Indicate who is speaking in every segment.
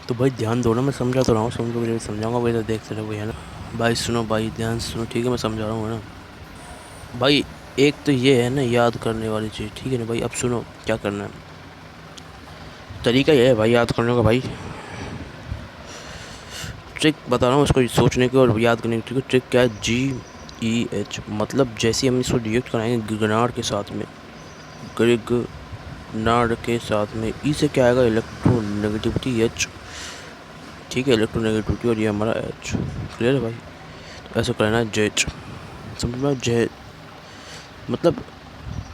Speaker 1: तो भाई ध्यान दो ना, मैं समझा तो रहा हूँ, समझोगे जब समझाऊंगा भाई, तो देखते रहो भाई, है ना। भाई सुनो भाई, ध्यान से सुनो, ठीक है, मैं समझा रहा हूँ, है ना भाई। एक तो ये है ना याद करने वाली चीज़, ठीक है ना भाई। अब सुनो क्या करना है, तरीका ये है भाई याद करने का भाई। ट्रिक बता रहा हूँ उसको सोचने की और याद करने की। ट्रिक क्या है, GEH, मतलब जैसे हम इसको रिएक्ट कराएंगे गिगनार के साथ में, गिगनार के साथ में, ई से क्या आएगा, इलेक्ट्रोनेगेटिविटी H, ठीक है, इलेक्ट्रोनेगेटिविटी, और ये हमारा H। क्लियर है भाई। तो ऐसा करना है जेच, समझ में, जे मतलब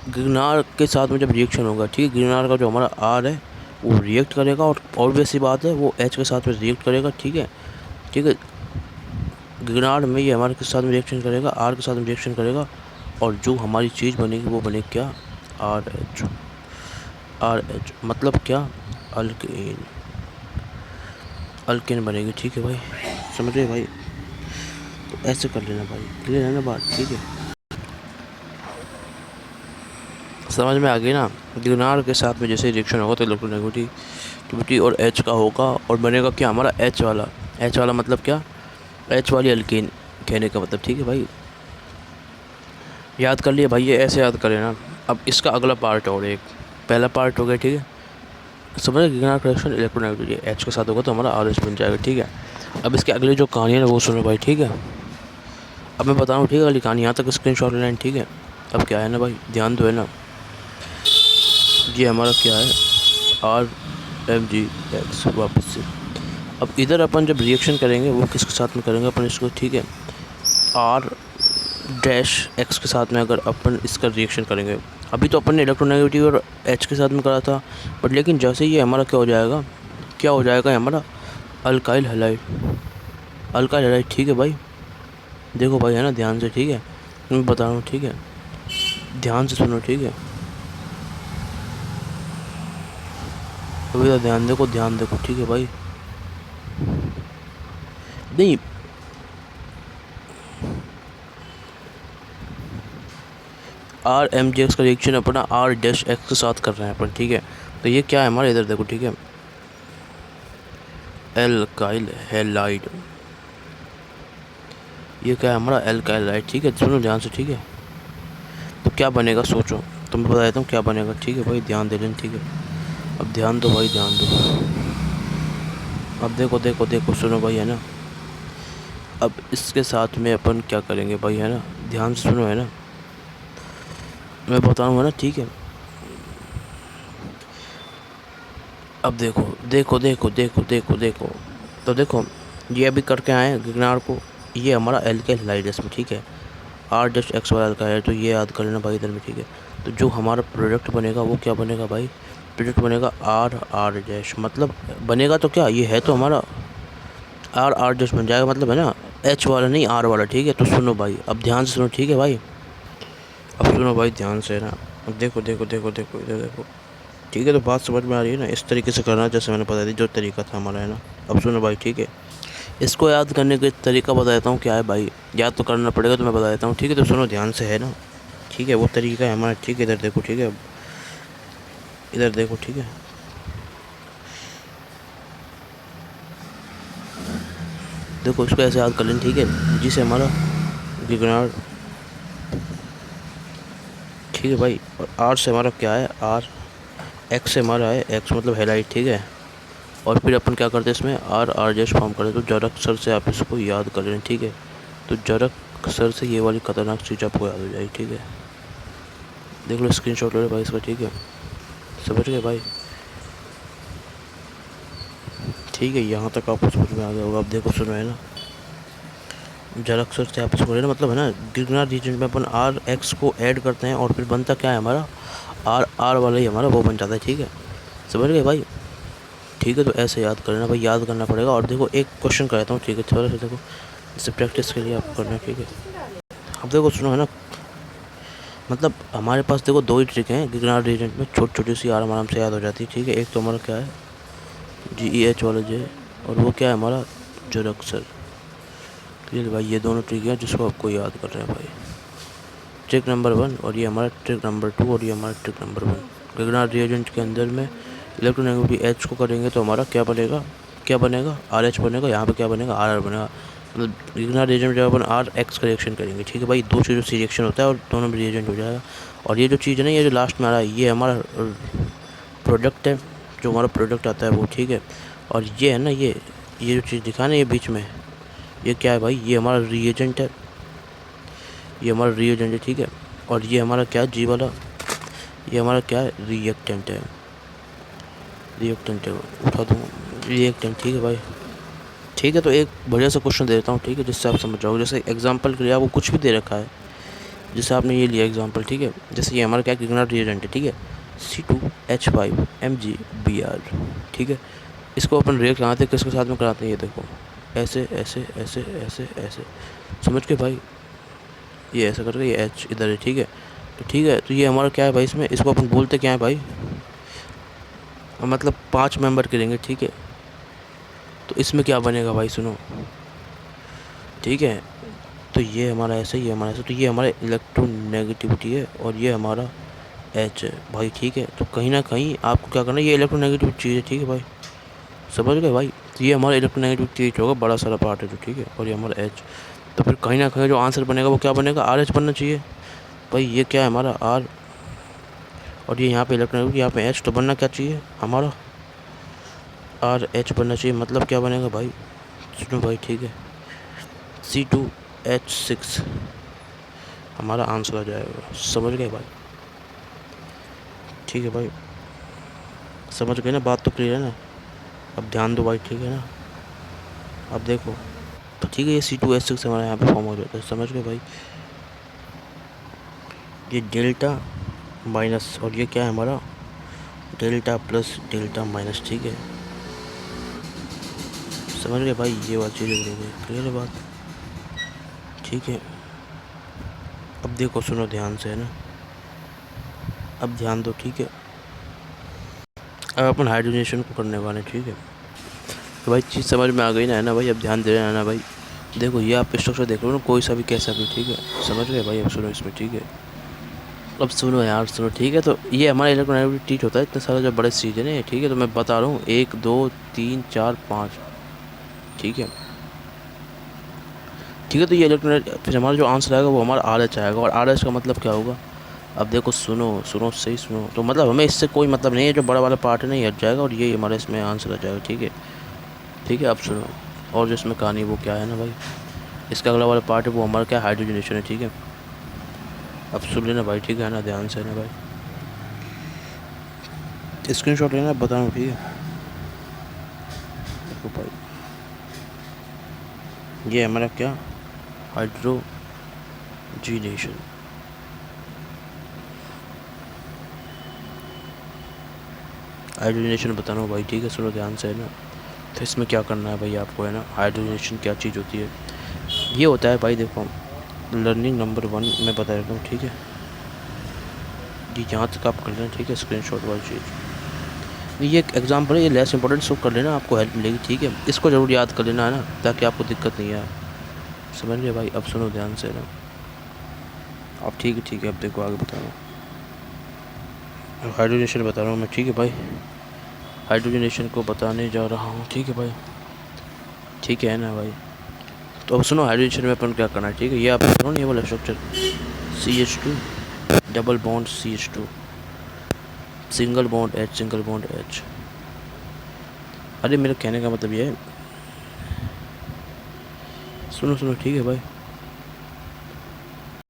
Speaker 1: गिरनार के साथ में जब रिएक्शन होगा, ठीक है, गिरनार का जो हमारा आर है वो रिएक्ट करेगा, और ऑब्वियस सी बात है वो एच के साथ में रिएक्ट करेगा, ठीक है। ठीक है, गिरनार में ये हमारे के साथ में रिएक्शन करेगा, आर के साथ में रिएक्शन करेगा, और जो हमारी चीज़ बनेगी वो बनेगी क्या, RH। RH मतलब क्या, अल्केन, अल्केन बनेगी, ठीक है भाई, समझ रहे भाई। तो ऐसे कर लेना भाई, क्लियर है ना बात, ठीक है, समझ में आ गई ना। गिरनार के साथ में जैसे रिएक्शन होगा तो इलेक्ट्रोनेगेटिविटी और H का होगा, और बनेगा क्या हमारा H वाला मतलब क्या, H वाली अल्केन कहने का मतलब, ठीक है भाई। याद कर लिए भाई, ये ऐसे याद कर लेना। अब इसका अगला पार्ट और एक, पहला पार्ट हो गया, ठीक है, समझ गिरनार का रिएक्शन इलेक्ट्रोनेगेटिविटी H के साथ होगा तो हमारा RH बन जाएगा, ठीक है। अब इसके अगले जो कहानी है ना वो सुनो भाई, ठीक है। अब मैं बता रहा हूँ, ठीक है, अगली कहानी यहाँ तक स्क्रीन शॉट लेना, ठीक है। अब क्या है ना भाई, ध्यान दो, है ना, ये हमारा क्या है, RMgX वापस से। अब इधर अपन जब रिएक्शन करेंगे वो किसके साथ में करेंगे अपन इसको, ठीक है, R-X के साथ में अगर अपन इसका रिएक्शन करेंगे। अभी तो अपन ने इलेक्ट्रोनेगेटिव और H के साथ में करा था, बट लेकिन जैसे ही ये हमारा क्या हो जाएगा, क्या हो जाएगा हमारा अल्काइल हैलाइड, अल्काइल हैलाइड, ठीक है भाई। देखो भाई, है ना, ध्यान से, ठीक है, मैं बता रहा हूँ, ठीक है, ध्यान से सुनो, ठीक है, अभी तो ध्यान देखो, ठीक है भाई। नहीं, RMgX का रिएक्शन अपना R-X के साथ कर रहे हैं अपन, ठीक है। तो ये क्या है हमारा, इधर देखो, ठीक है, एल्काइल हैलाइड, ये क्या है हमारा एल्काइल हैलाइड, ठीक है, सुनो ध्यान से, ठीक है। तो क्या बनेगा सोचो, तो मैं बता देता हूँ क्या बनेगा, ठीक है भाई, ध्यान दे लेना, ठीक है। अब ध्यान दो भाई, ध्यान दो। अब देखो देखो देखो, सुनो भाई, है ना। अब इसके साथ में अपन क्या करेंगे भाई, है ना, ध्यान से सुनो, है ना, मैं बताऊँगा ना, ठीक है। अब देखो देखो देखो देखो देखो देखो, तो देखो ये अभी करके आए हैं गिरनार को, ये हमारा एल्काइल हैलाइड है इसमें, ठीक है, R-X वाला एल्काइल है, तो ये याद कर लेना भाई इधर में, ठीक है। तो जो हमारा प्रोडक्ट बनेगा वो क्या बनेगा भाई, प्रोडक्ट बनेगा R-R-, मतलब बनेगा तो क्या, ये है तो हमारा R-R- बन जाएगा, मतलब है ना, H वाला नहीं, R वाला, ठीक है। तो सुनो भाई, अब ध्यान से सुनो, ठीक है भाई, अब सुनो भाई ध्यान से, ना, अब देखो देखो देखो देखो, इधर देखो, ठीक है। तो बात समझ में आ रही है ना, इस तरीके से करना जैसे मैंने बता दी, जो तरीका था हमारा, है ना। अब सुनो भाई, ठीक है, इसको याद करने का तरीका बता देता हूँ क्या है भाई, याद तो करना पड़ेगा, तो मैं बता देता हूँ, ठीक है। तो सुनो ध्यान से, है ना, ठीक है, वो तरीका है हमारा, ठीक है, इधर देखो, ठीक है, इधर देखो, ठीक है, देखो इसको ऐसे याद कर लेना, ठीक है, जिसे हमारा गिगनार, ठीक है भाई, और आर से हमारा क्या है, एक्स से हमारा है एक्स, मतलब हेलाइट, ठीक है। और फिर अपन क्या करते हैं इसमें R-R- फॉर्म करते हैं। तो जरक सर से आप इसको याद कर लें, ठीक है। तो जरक सर से ये वाली खतरनाक चीज़ आपको याद हो जाएगी, ठीक है। देख लो, स्क्रीनशॉट ले लो भाई इसका, ठीक है, समझ गए भाई, ठीक है, यहाँ तक आपको समझ में आ गया होगा। अब देखो सुनो, है ना, जरक सर से आप इसको लेना, मतलब है ना, गिरनार रीजन में अपन R-X को ऐड करते हैं, और फिर बनता क्या है हमारा R वाला ही हमारा वो बन जाता है, ठीक है, समझ गए भाई, ठीक है। तो ऐसे याद करना भाई, याद करना पड़ेगा। और देखो एक क्वेश्चन कराता हूँ, ठीक है, थोड़ा सा देखो, जैसे प्रैक्टिस के लिए आप करना, ठीक है। अब देखो सुनो, है ना, मतलब हमारे पास देखो दो ही ट्रिक हैं गिरनार रीजन में, छोटी छोटी सी आराम से याद हो जाती है, ठीक है। एक तो हमारा क्या है, GEH वाला J, और वो क्या है हमारा जोरक्सर, क्लियर भाई। ये दोनों ट्रिक हैं जिसको आपको याद करना है भाई, ट्रिक नंबर 1 और ये हमारा ट्रिक नंबर 2 और ये हमारा ट्रिक नंबर 1। गिरनार रिएजेंट के अंदर में इलेक्ट्रोनेगेटिविटी H को करेंगे तो हमारा क्या बनेगा, क्या बनेगा, आर एच बनेगा, यहाँ पे क्या बनेगा, आर आर बनेगा। मतलब ग्रिग्नार्ड रिएजेंट जब अपन आर एक्स का रिएक्शन करेंगे, ठीक है भाई, दो चीज़ों से रिएक्शन होता है और दोनों में रिएजेंट हो जाएगा। और ये जो चीज़ है ना, ये जो लास्ट में आ रहा है, ये हमारा प्रोडक्ट है, जो हमारा प्रोडक्ट आता है वो, ठीक है। और ये है ना, ये जो चीज़ दिखा ना ये बीच में, ये क्या है भाई, ये हमारा रिएजेंट है, ये हमारा रिएजेंट है, ठीक है। और ये हमारा क्या है, जी वाला, ये हमारा क्या है, रिएक्टेंट है, रिएक्टेंट है, उठा दूँ, रिएक्टेंट, ठीक है भाई, ठीक है। तो एक बढ़िया सा क्वेश्चन दे देता हूँ, ठीक है, जिससे आप समझ जाओगे। जैसे एग्जांपल के लिए आपको कुछ भी दे रखा है, जैसे आपने ये लिया एग्जांपल, ठीक है। जैसे ये हमारा क्या ग्रिग्नार्ड रिएजेंट है, ठीक है, C2H5Mg Br, ठीक है। इसको अपन रिएक्ट कराते हैं, किसके साथ में कराते हैं, ये देखो, ऐसे ऐसे ऐसे ऐसे ऐसे, समझ के भाई, ये ऐसा करके ये H इधर है, ठीक है। तो ठीक है, तो ये हमारा क्या है भाई, इसमें इसको अपन बोलते क्या है भाई, मतलब 5 मेंबर करेंगे, ठीक है। तो इसमें क्या बनेगा भाई, सुनो, ठीक है। तो ये हमारा ऐसा, ये हमारा ऐसा, तो ये हमारा इलेक्ट्रोनेगेटिविटी है और ये हमारा एच है भाई, ठीक है। तो कहीं ना कहीं आपको क्या करना है, ये इलेक्ट्रोनेगेटिव चीज़ है, ठीक है भाई, समझ गए भाई। तो ये हमारा इलेक्ट्रोनेगेटिव चीज़ होगा, बड़ा सारा पार्ट है जो, ठीक है। और ये हमारा एच, तो फिर कहीं ना कहीं जो आंसर बनेगा वो क्या बनेगा, आर एच बनना चाहिए भाई। ये क्या है हमारा आर, और ये यहाँ पे इलेक्ट्रोनेगेटिव, यहाँ पे एच, तो बनना क्या चाहिए हमारा, आर एच बनना चाहिए। मतलब क्या बनेगा भाई, सुनो भाई, ठीक है, C2H6 हमारा आंसर आ जाएगा, समझ गए भाई, ठीक है भाई, समझ गए ना, बात तो क्लियर है ना। अब ध्यान दो भाई, ठीक है ना। अब देखो, तो ठीक है, ये C2H6 हमारे यहाँ पे फॉर्म हो जाता है, समझ गए भाई। ये डेल्टा माइनस, और ये क्या है हमारा, डेल्टा प्लस डेल्टा माइनस, ठीक है, समझ गए भाई। ये बात चीज़ें हो गई, क्लियर है बात, ठीक है। अब देखो, सुनो ध्यान से, है ना, अब ध्यान दो, ठीक है। अब अपन हाइड्रोजनेशन को करने वाले, ठीक है। तो भाई चीज़ समझ में आ गई ना, है ना भाई, अब ध्यान दे रहे हैं ना भाई। देखो ये आप स्ट्रक्चर देख लो ना, कोई सा भी कैसा भी, ठीक है, समझ गए भाई। अब सुनो इसमें, ठीक है, अब सुनो यार, सुनो, ठीक है। तो ये हमारा इलेक्ट्रोनेगेटिव होता है, इतना सारा जो बड़े चीज़ है ना, ठीक है। तो मैं बता रहा हूँ, 1 2 3 4 5, ठीक है, ठीक है। तो ये इलेक्ट्रोनेट, फिर हमारा जो आंसर आएगा वो हमारा आर एच आएगा, और आर एच का मतलब क्या होगा। अब देखो, सुनो सुनो सही सुनो, तो मतलब हमें इससे कोई मतलब नहीं है, जो बड़ा वाला पार्ट है ना ये हट जाएगा, और ये हमारे इसमें आंसर आ जाएगा, ठीक है, ठीक है। अब सुनो, और जो इसमें कहानी वो क्या है ना भाई, इसका अगला वाला पार्ट है वो हमारा क्या, हाइड्रोजनेशन है, ठीक है। अब सुन लेना भाई, ठीक है ना, ध्यान से ना भाई, स्क्रीनशॉट लेना, बताना, ठीक है। देखो भाई, ये हमारा क्या, हाइड्रोजनेशन, हाइड्रोजनेशन बताना भाई, ठीक है, सुनो ध्यान से, है ना। तो इसमें क्या करना है भाई आपको, है ना, हाइड्रोजनेशन क्या चीज़ होती है, ये होता है भाई, देखो लर्निंग नंबर 1 मैं बता देता हूँ, ठीक है। जी यहाँ तक आप कर लेना, ठीक है, स्क्रीनशॉट वाली चीज़, ये एक एग्जाम्पल है, ये लेस इंपॉर्टेंट, सो कर लेना, आपको हेल्प मिलेगी, ठीक है। इसको ज़रूर याद कर लेना, है ना, ताकि आपको दिक्कत नहीं आए, समझ लिया भाई। अब सुनो ध्यान से ना, अब ठीक है, अब देखो आगे बता रहा हूँ, हाइड्रोजनेशन बता रहा हूँ मैं, ठीक है भाई, हाइड्रोजनेशन को बताने जा रहा हूँ, ठीक है भाई, ठीक है ना भाई। तो अब सुनो, हाइड्रोजनेशन में अपन क्या करना है, ठीक है। ये आप करो ना, ये वाला structure CH2 double bond CH2 single bond H, single bond H। अरे मेरा कहने का मतलब ये है, सुनो सुनो, ठीक है भाई,